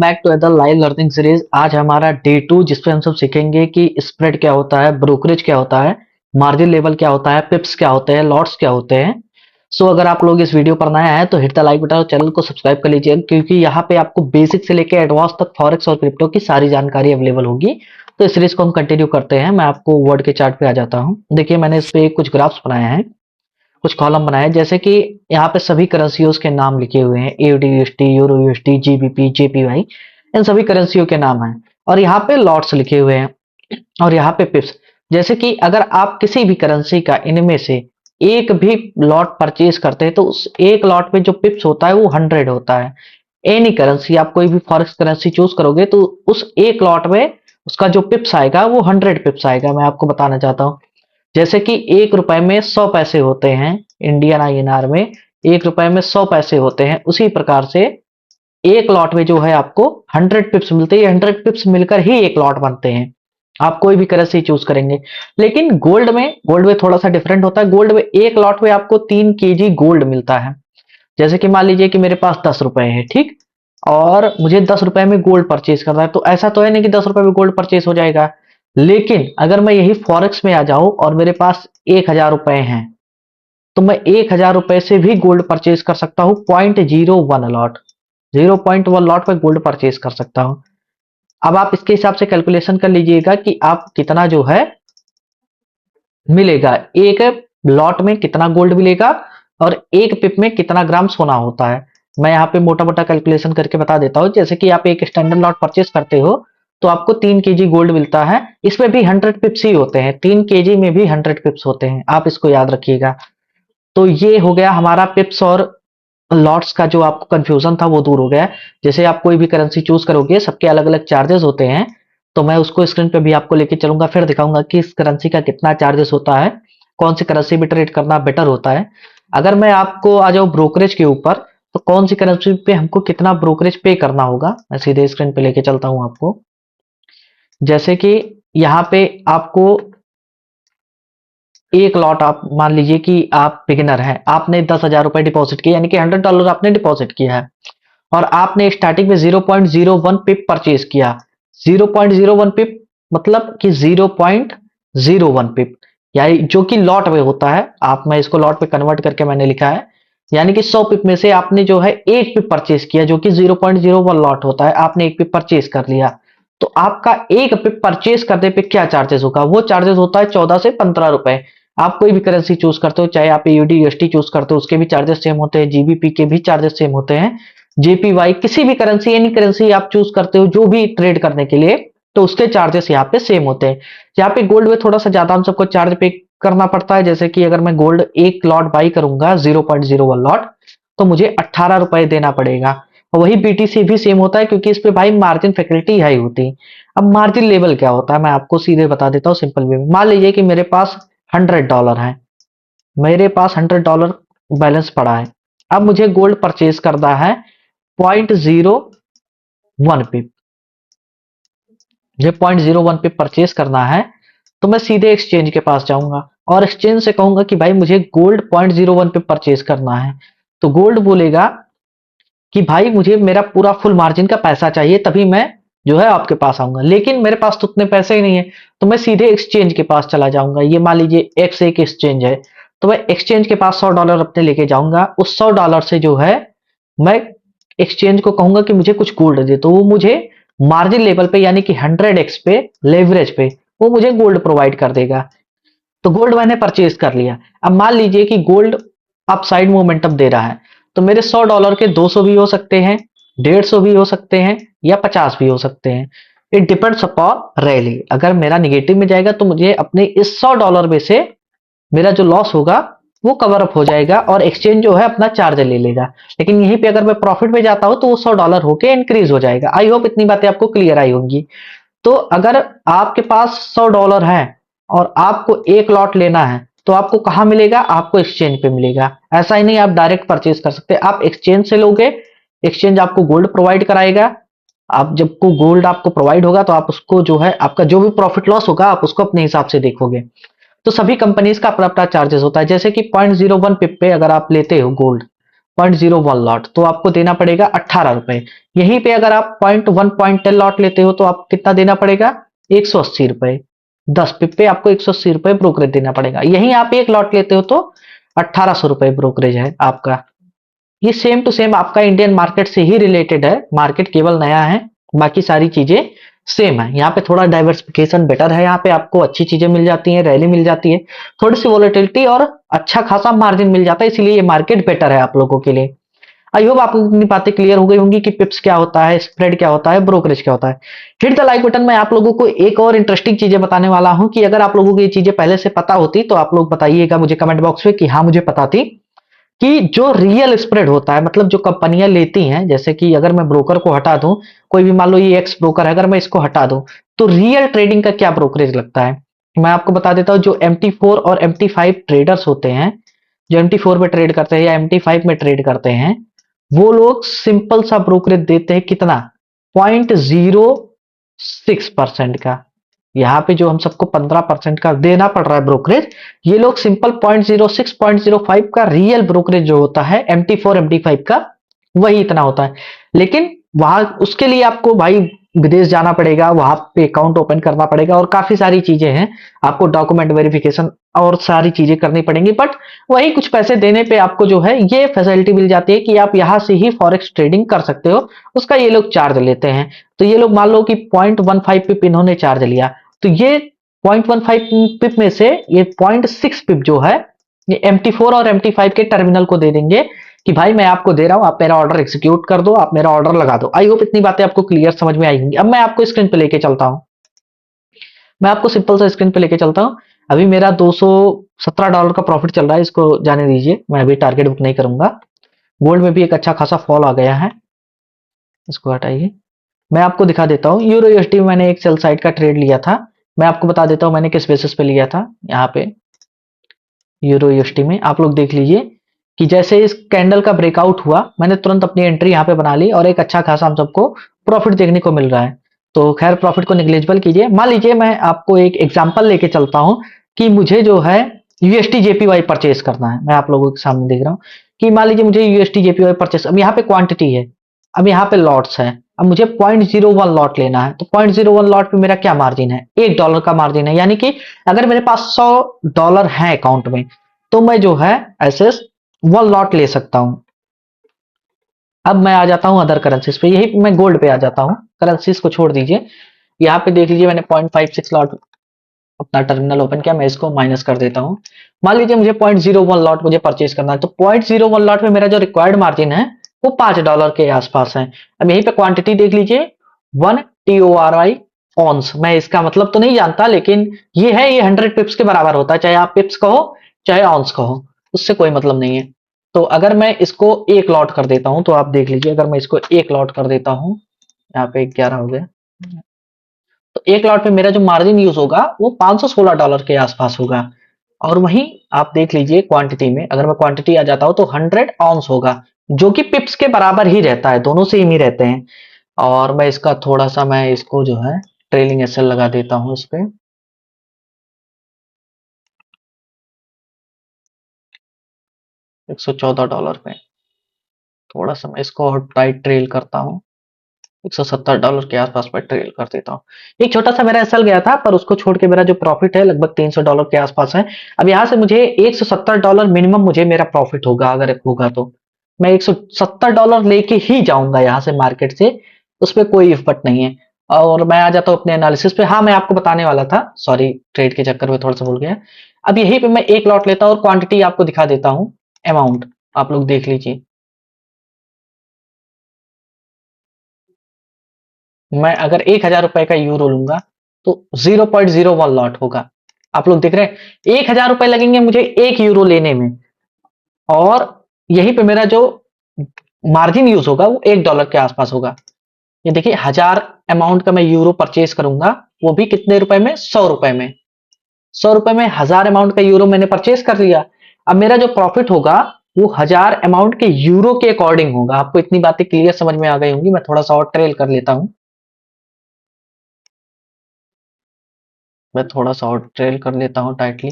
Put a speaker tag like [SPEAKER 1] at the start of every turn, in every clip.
[SPEAKER 1] Back to other live learning series. आज हमारा day 2 जिसपे हम सब सीखेंगे कि स्प्रेड क्या होता है, ब्रोकरेज क्या होता है, मार्जिन लेवल क्या होता है, पिप्स क्या होते हैं, लॉट्स क्या होते हैं। सो अगर आप लोग इस वीडियो पर नए आए तो हिट द लाइक बटन और चैनल को सब्सक्राइब कर लीजिए, क्योंकि यहाँ पे आपको बेसिक से लेकर एडवांस तक फॉरेक्स और क्रिप्टो की सारी जानकारी अवेलेबल होगी। तो इस सीरीज को हम कंटिन्यू करते हैं। मैं आपको वर्ड के चार्ट पे आ जाता हूँ। देखिए, मैंने इस पे कुछ ग्राफ्स बनाए हैं, कुछ कॉलम बनाए हैं। जैसे कि यहाँ पे सभी करेंसियों के नाम लिखे हुए हैं, AUD, euro USD, GBP, JPY, इन सभी करेंसियों के नाम हैं। और यहाँ पे लॉट्स लिखे हुए हैं और यहाँ पे पिप्स। जैसे कि अगर आप किसी भी करेंसी का इनमें से एक भी लॉट परचेज करते हैं तो उस एक लॉट में जो पिप्स होता है वो 100 होता है। एनी करेंसी, आप कोई भी फॉरेक्स करेंसी चूज करोगे तो उस एक लॉट में उसका जो पिप्स आएगा वो 100 पिप्स आएगा। मैं आपको बताना चाहता हूँ। जैसे कि 1 रुपए में 100 पैसे होते हैं, इंडियन INR में 1 रुपए में 100 पैसे होते हैं। उसी प्रकार से एक लॉट में जो है आपको 100 पिप्स मिलते हैं। 100 पिप्स मिलकर ही एक लॉट बनते हैं। आप कोई भी करेंसी चूज करेंगे। लेकिन गोल्ड में थोड़ा सा डिफरेंट होता है। गोल्ड में एक लॉट में आपको 3 kg गोल्ड मिलता है। जैसे कि मान लीजिए कि मेरे पास 10 रुपए है, ठीक, और मुझे 10 रुपए में गोल्ड परचेज करना है। तो ऐसा तो है नहीं कि 10 रुपए में गोल्ड परचेज हो जाएगा। लेकिन अगर मैं यही फॉरेक्स में आ जाऊं और मेरे पास 1000 रुपए हैं तो मैं 1000 रुपए से भी गोल्ड परचेज कर सकता हूं। 0.01 लॉट, 0.1 लॉट में गोल्ड परचेज कर सकता हूं। अब आप इसके हिसाब से कैलकुलेशन कर लीजिएगा कि आप कितना जो है मिलेगा, एक लॉट में कितना गोल्ड मिलेगा और एक पिप में कितना ग्राम सोना होता है। मैं यहाँ पे मोटा मोटा कैलकुलेशन करके बता देता हूँ। जैसे कि आप एक स्टैंडर्ड लॉट परचेस करते हो तो आपको 3 kg गोल्ड मिलता है। इसमें भी 100 पिप्स ही होते हैं, 3 kg में भी 100 पिप्स होते हैं, आप इसको याद रखिएगा। तो ये हो गया हमारा पिप्स और लॉट्स का जो आपको कंफ्यूजन था वो दूर हो गया। जैसे आप कोई भी करेंसी चूज करोगे, सबके अलग अलग चार्जेस होते हैं। तो मैं उसको स्क्रीन पे भी आपको लेके चलूंगा, फिर दिखाऊंगा कि इस करेंसी का कितना चार्जेस होता है, कौन सी करेंसी में ट्रेड करना बेटर होता है। अगर मैं आपको आ जाऊं ब्रोकरेज के ऊपर, तो कौन सी करेंसी पे हमको कितना ब्रोकरेज पे करना होगा, मैं सीधे स्क्रीन पे लेके चलता हूं आपको। जैसे कि यहाँ पे आपको एक लॉट, आप मान लीजिए कि आप बिगिनर हैं, आपने 10,000 रुपए डिपॉजिट किए, यानी कि $100 आपने डिपॉजिट किया है और आपने स्टार्टिंग में 0.01 पिप परचेज किया। 0.01 पिप मतलब कि 0.01 पिप, यानी जो कि लॉट में होता है। आप, मैं इसको लॉट में कन्वर्ट करके मैंने लिखा है, यानी कि 100 पिप में से आपने जो है एक पिप परचेज किया, जो कि 0.01 लॉट होता है। आपने एक पिप परचेज कर लिया तो आपका एक पिप परचेज करने पे क्या चार्जेस होगा, वो चार्जेस होता है 14 से 15 रुपए। आप कोई भी करेंसी चूज करते हो, चाहे आप AUD USD चूज करते हो, उसके भी चार्जेस सेम होते हैं, GBP के भी चार्जेस सेम होते हैं, JPY, किसी भी करेंसी, एनी करेंसी आप चूज करते हो जो भी ट्रेड करने के लिए, तो उसके चार्जेस यहाँ पे सेम होते हैं। यहाँ पे गोल्ड में थोड़ा सा ज्यादा हम सबको चार्ज पे करना पड़ता है। जैसे कि अगर मैं गोल्ड एक लॉट बाई करूंगा 0.01 लॉट, तो मुझे 18 रुपए देना पड़ेगा। और वही BTC भी सेम होता है, क्योंकि इस पे भाई मार्जिन फैसिलिटी हाई होती है। अब मार्जिन लेवल क्या होता है मैं आपको सीधे बता देता हूँ सिंपल वे में। मान लीजिए कि मेरे पास $100 है, मेरे पास $100 बैलेंस पड़ा है। अब मुझे गोल्ड परचेज करना है 0.01 पिप। जब 0.01 पिप परचेज करना है तो मैं सीधे एक्सचेंज के पास जाऊंगा और एक्सचेंज से कहूंगा कि भाई मुझे गोल्ड 0.01 पिप परचेज करना है। तो गोल्ड बोलेगा कि भाई मुझे मेरा पूरा फुल मार्जिन का पैसा चाहिए, तभी मैं जो है आपके पास आऊंगा। लेकिन मेरे पास तो उतने पैसे ही नहीं है, तो मैं सीधे एक्सचेंज के पास चला जाऊंगा। ये मान लीजिए X1 एक्सचेंज है, तो मैं एक्सचेंज के पास $100 अपने लेके जाऊंगा। उस $100 से जो है मैं एक्सचेंज को कहूंगा कि मुझे कुछ गोल्ड दे, तो वो मुझे मार्जिन लेवल पे, यानी कि 100x पे, लेवरेज पे, वो मुझे गोल्ड प्रोवाइड कर देगा। तो गोल्ड मैंने परचेज कर लिया। अब मान लीजिए कि गोल्ड अप साइड मोमेंटम दे रहा है, तो मेरे $100 के 200 भी हो सकते हैं, 150 भी हो सकते हैं, या 50 भी हो सकते हैं। It depends upon rally. अगर मेरा निगेटिव में जाएगा तो मुझे अपने इस $100 में से मेरा जो लॉस होगा वो कवर अप हो जाएगा और एक्सचेंज जो है अपना चार्ज ले लेगा। लेकिन यहीं पे अगर मैं प्रॉफिट में जाता हूं तो वो $100 होके इंक्रीज हो जाएगा। आई होप इतनी बातें आपको क्लियर आई होंगी। तो अगर आपके पास $100 है और आपको एक लॉट लेना है, तो आपको कहां मिलेगा, आपको एक्सचेंज पे मिलेगा। ऐसा ही नहीं आप डायरेक्ट परचेज कर सकते, आप एक्सचेंज से लोगे, एक्सचेंज आपको गोल्ड प्रोवाइड कराएगा। आप जब को गोल्ड आपको प्रोवाइड होगा तो आप उसको जो है, आपका जो भी प्रॉफिट लॉस होगा आप उसको अपने हिसाब से देखोगे। तो सभी कंपनीज का अपना अपना चार्जेस होता है। जैसे कि 0.01 पिप पे अगर आप लेते हो गोल्ड, 0.01 लॉट, तो आपको देना पड़ेगा 18 रुपए। यहीं पे अगर आप 0.1 लॉट लेते हो तो आप कितना देना पड़ेगा, 180 रुपए। 10 पिप पे आपको 180 रुपए ब्रोकरेज देना पड़ेगा। यहीं आप एक लॉट लेते हो तो 1800 रुपए ब्रोकरेज है आपका। ये सेम टू सेम आपका इंडियन मार्केट से ही रिलेटेड है, मार्केट केवल नया है, बाकी सारी चीजें सेम है। यहाँ पे थोड़ा डाइवर्सिफिकेशन बेटर है, यहाँ पे आपको अच्छी चीजें मिल जाती हैं, रैली मिल जाती है, थोड़ी सी वोलेटिलिटी और अच्छा खासा मार्जिन मिल जाता है, इसलिए ये मार्केट बेटर है आप लोगों के लिए। आई होप आपको इतनी बातें क्लियर हो गई होंगी कि पिप्स क्या होता है, स्प्रेड क्या होता है, ब्रोकरेज क्या होता है। हिट द लाइक बटन में आप लोगों को एक और इंटरेस्टिंग चीजें बताने वाला हूं कि अगर आप लोगों को ये चीजें पहले से पता होती तो आप लोग बताइएगा मुझे कमेंट बॉक्स में कि हाँ मुझे पता थी। कि जो रियल स्प्रेड होता है, मतलब जो कंपनियां लेती हैं, जैसे कि अगर मैं ब्रोकर को हटा दूं, कोई भी मान लो ये एक्स ब्रोकर है, अगर मैं इसको हटा दूं तो रियल ट्रेडिंग का क्या ब्रोकरेज लगता है। मैं आपको बता देता हूं, जो MT4 और MT5 ट्रेडर्स होते हैं, जो MT4 में ट्रेड करते हैं या MT5 में ट्रेड करते हैं, वो लोग सिंपल सा ब्रोकरेज देते हैं कितना, 0.06% का। यहाँ पे जो हम सबको 15% का देना पड़ रहा है ब्रोकरेज, ये लोग सिंपल 0.06 0.05 का रियल ब्रोकरेज जो होता है MT4 MT5 का, वही इतना होता है। लेकिन वहां उसके लिए आपको भाई विदेश जाना पड़ेगा, वहां पे अकाउंट ओपन करना पड़ेगा और काफी सारी चीजें हैं, आपको डॉक्यूमेंट वेरिफिकेशन और सारी चीजें करनी पड़ेंगी। बट वही कुछ पैसे देने पे आपको जो है ये फैसिलिटी मिल जाती है कि आप यहां से ही फॉरेक्स ट्रेडिंग कर सकते हो। उसका ये लोग चार्ज लेते हैं। तो ये लोग मान लो कि 0.15 पिप इन्होंने चार्ज लिया, तो ये 0.15 पिप में से ये 0.6 पिप जो है, ये MT4 और MT5 के टर्मिनल को दे देंगे कि भाई मैं आपको दे रहा हूं, आप मेरा ऑर्डर एग्जीक्यूट कर दो, आप मेरा ऑर्डर लगा दो। आई होप इतनी बातें आपको क्लियर समझ में आई होंगी। अब मैं आपको स्क्रीन पे लेके चलता हूं, मैं आपको सिंपल सा स्क्रीन पे लेके चलता हूं। अभी मेरा $217 का प्रॉफिट चल रहा है, इसको जाने दीजिए, मैं अभी टारगेट बुक नहीं करूंगा। गोल्ड में भी एक अच्छा खासा फॉल आ गया है, इसको हटाइए। मैं आपको दिखा देता हूँ, यूरो यूएसडी में मैंने एक सेल साइड का ट्रेड लिया था। मैं आपको बता देता हूँ मैंने किस बेसिस पे लिया था। यहाँ पे यूरो यूएसडी में आप लोग देख लीजिए कि जैसे इस कैंडल का ब्रेकआउट हुआ, मैंने तुरंत अपनी एंट्री यहाँ पे बना ली और एक अच्छा खासा हम सबको प्रॉफिट देखने को मिल रहा है। तो खैर प्रॉफिट को निग्लेजिबल कीजिए। मान लीजिए मैं आपको एक एग्जांपल लेके चलता हूँ कि मुझे जो है यूएसटी जेपीवाई परचेस करना है। मैं आप लोगों के सामने देख रहा हूँ कि मान लीजिए मुझे यूएसटी जेपीवाई परचेस, अब यहाँ पे क्वांटिटी है, अब यहाँ पे लॉट्स है, अब मुझे 0.01 लॉट लेना है। तो 0.01 लॉट पे मेरा क्या मार्जिन है, $1 का मार्जिन है। यानी कि अगर मेरे पास $100 है अकाउंट में, तो मैं जो है ऐसे 1 लॉट ले सकता हूं। अब मैं आ जाता हूं अदर करेंसीज पे, यही मैं गोल्ड पे आ जाता हूं, करेंसीज को छोड़ दीजिए। यहाँ पे देख लीजिए मैंने 0.56 लॉट अपना टर्मिनल ओपन किया, मैं इसको माइनस कर देता हूं। मान लीजिए मुझे 0.01 लॉट मुझे परचेज करना है, तो 0.01 लॉट में मेरा जो रिक्वायर्ड मार्जिन है वो $5 के आसपास है। अब यहीं पे क्वांटिटी देख लीजिए, 1 TORI ऑन्स। मैं इसका मतलब तो नहीं जानता, लेकिन ये है, ये 100 पिप्स के बराबर होता है, चाहे आप पिप्स कहो चाहे ऑन्स कहो, उससे कोई मतलब नहीं है। तो अगर मैं इसको एक लॉट कर देता हूं, तो आप देख लीजिए, अगर मैं इसको एक लॉट कर देता हूं, यहाँ पे 11 हो गया, तो एक लॉट पे मेरा जो मार्जिन यूज होगा वो $516 के आसपास होगा। और वहीं आप देख लीजिए क्वांटिटी में, अगर मैं क्वांटिटी आ जाता हूं तो 100 ऑन्स होगा, जो कि पिप्स के बराबर ही रहता है, दोनों सेम ही रहते हैं। और मैं इसका थोड़ा सा मैं इसको जो है ट्रेलिंग एसएल लगा देता हूं इस पे, $114 पे। थोड़ा सा मैं इसको और टाइट ट्रेल करता हूँ, $170 के आसपास मैं ट्रेल कर देता हूँ। एक छोटा सा मेरा एसएल गया था, पर उसको छोड़ के मेरा जो प्रॉफिट है लगभग $300 के आसपास है। अब यहाँ से मुझे $170 मिनिमम मुझे मेरा प्रॉफिट होगा, अगर होगा तो मैं $170 लेके ही जाऊंगा यहाँ से मार्केट से, उसमें कोई इफर्ट नहीं है। और मैं आ जाता हूँ अपने एनालिसिस पे। हाँ मैं आपको बताने वाला था, सॉरी ट्रेड के चक्कर में थोड़ा सा भूल गया। अब यहीं पे मैं एक लॉट लेता हूँ और क्वांटिटी आपको दिखा देता हूँ, अमाउंट आप लोग देख लीजिए। मैं अगर $1000 का यूरो लूंगा तो 0.01 लॉट होगा। आप लोग देख रहे हैं, $1000 लगेंगे मुझे एक यूरो लेने में, और यहीं पे मेरा जो मार्जिन यूज होगा वो $1 के आसपास होगा। ये देखिए, 1000 अमाउंट का मैं यूरो परचेज करूंगा, वो भी कितने रुपए में, $100 में। $100 में 1000 अमाउंट का यूरो मैंने परचेज कर लिया। अब मेरा जो प्रॉफिट होगा वो 1000 अमाउंट के यूरो के अकॉर्डिंग होगा। आपको इतनी बातें क्लियर समझ में आ गई होंगी। मैं थोड़ा सा और ट्रेल कर लेता हूं, मैं थोड़ा सा और ट्रेल कर लेता हूं टाइटली।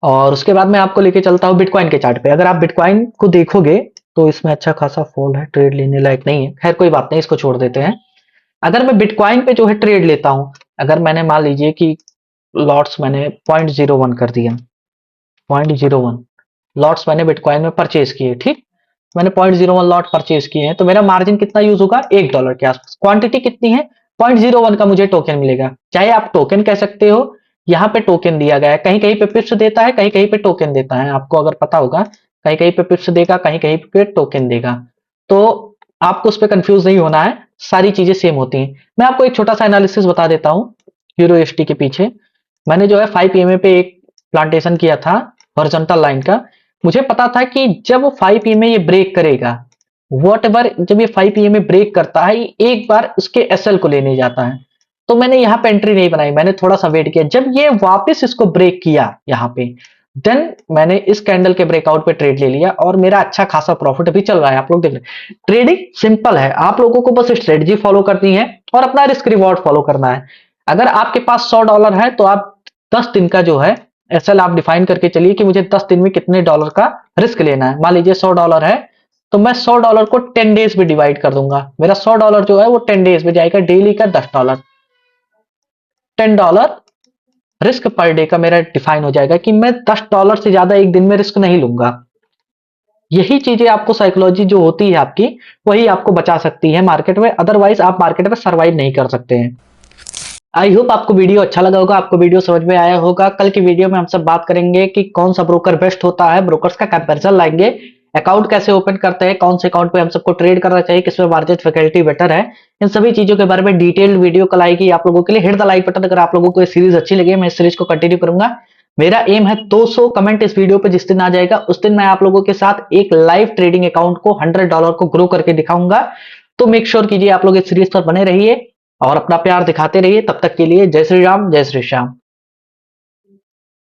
[SPEAKER 1] और उसके बाद मैं आपको लेके चलता हूँ बिटकॉइन के चार्ट पे। अगर आप बिटकॉइन को देखोगे तो इसमें अच्छा खासा फॉल है, ट्रेड लेने लायक नहीं है। खैर कोई बात नहीं, इसको छोड़ देते हैं। अगर मैं बिटकॉइन पे जो है ट्रेड लेता हूं, अगर मैंने मान लीजिए कि लॉट्स मैंने 0.01 कर दिया, 0.01 लॉट्स मैंने बिटकॉइन में परचेज किए, ठीक। मैंने 0.01 लॉट परचेज किए हैं, तो मेरा मार्जिन कितना यूज होगा, $1 के आसपास। क्वांटिटी कितनी है, 0.01 का मुझे टोकन मिलेगा। चाहे आप टोकन कह सकते हो, यहाँ पे टोकन दिया गया है, कहीं कहीं पे पिप्स देता है, कहीं कहीं पे टोकन देता है। आपको अगर पता होगा, कहीं कहीं पे पिप्स देगा, कहीं कहीं पे टोकन देगा। तो आपको उस पर कंफ्यूज नहीं होना है, सारी चीजें सेम होती हैं। मैं आपको एक छोटा सा एनालिसिस बता देता हूँ यूरोएसटी के पीछे। मैंने जो है 5 EMA पे एक प्लांटेशन किया था हॉरिजॉन्टल लाइन का। मुझे पता था कि जब 5 EMA ये ब्रेक करेगा, वॉट एवर, जब ये 5 EMA ब्रेक करता है, एक बार उसके एसएल को लेने जाता है। तो मैंने यहाँ पे एंट्री नहीं बनाई, मैंने थोड़ा सा वेट किया। जब ये वापस इसको ब्रेक किया यहाँ पे, देन मैंने इस कैंडल के ब्रेकआउट पे ट्रेड ले लिया और मेरा अच्छा खासा प्रॉफिट भी चल रहा है। आप लोग देख रहे हैं, ट्रेडिंग सिंपल है, आप लोगों को बस स्ट्रेटजी फॉलो करनी है और अपना रिस्क रिवॉर्ड फॉलो करना है। अगर आपके पास $100 है तो आप 10 दिन का जो है एसएल आप डिफाइन करके चलिए कि मुझे 10 दिन में कितने डॉलर का रिस्क लेना है। मान लीजिए $100 है, तो मैं $100 को 10 डेज में डिवाइड कर दूंगा। मेरा $100 जो है वो 10 डेज में जाएगा, डेली का $10, $10 रिस्क पर डे का मेरा डिफाइन हो जाएगा कि मैं $10 से ज्यादा एक दिन में रिस्क नहीं लूंगा। यही चीजें आपको साइकोलॉजी जो होती है आपकी, वही आपको बचा सकती है मार्केट में, अदरवाइज आप मार्केट में सर्वाइव नहीं कर सकते हैं। आई होप आपको वीडियो अच्छा लगा होगा, आपको वीडियो समझ में आया होगा। कल की वीडियो में हम सब बात करेंगे कि कौन सा ब्रोकर बेस्ट होता है, ब्रोकर्स का कंपैरिजन लाएंगे, अकाउंट कैसे ओपन करते हैं, कौन से अकाउंट पे हम सबको ट्रेड करना चाहिए, किसमें मार्जिन फैकल्टी बेटर है। इन सभी चीजों के बारे में डिटेल्ड वीडियो कल आएगी आप लोगों के लिए। हिट द लाइक बटन अगर आप लोगों को ये सीरीज अच्छी लगी। मैं इस सीरीज को कंटिन्यू करूंगा। मेरा एम है 200 कमेंट इस वीडियो पे जिस दिन आ जाएगा, उस दिन मैं आप लोगों के साथ एक लाइव ट्रेडिंग अकाउंट को $100 को ग्रो करके दिखाऊंगा। तो मेक श्योर कीजिए आप लोग इस सीरीज पर बने रहिए और अपना प्यार दिखाते रहिए। तब तक के लिए जय श्री राम, जय श्री श्याम।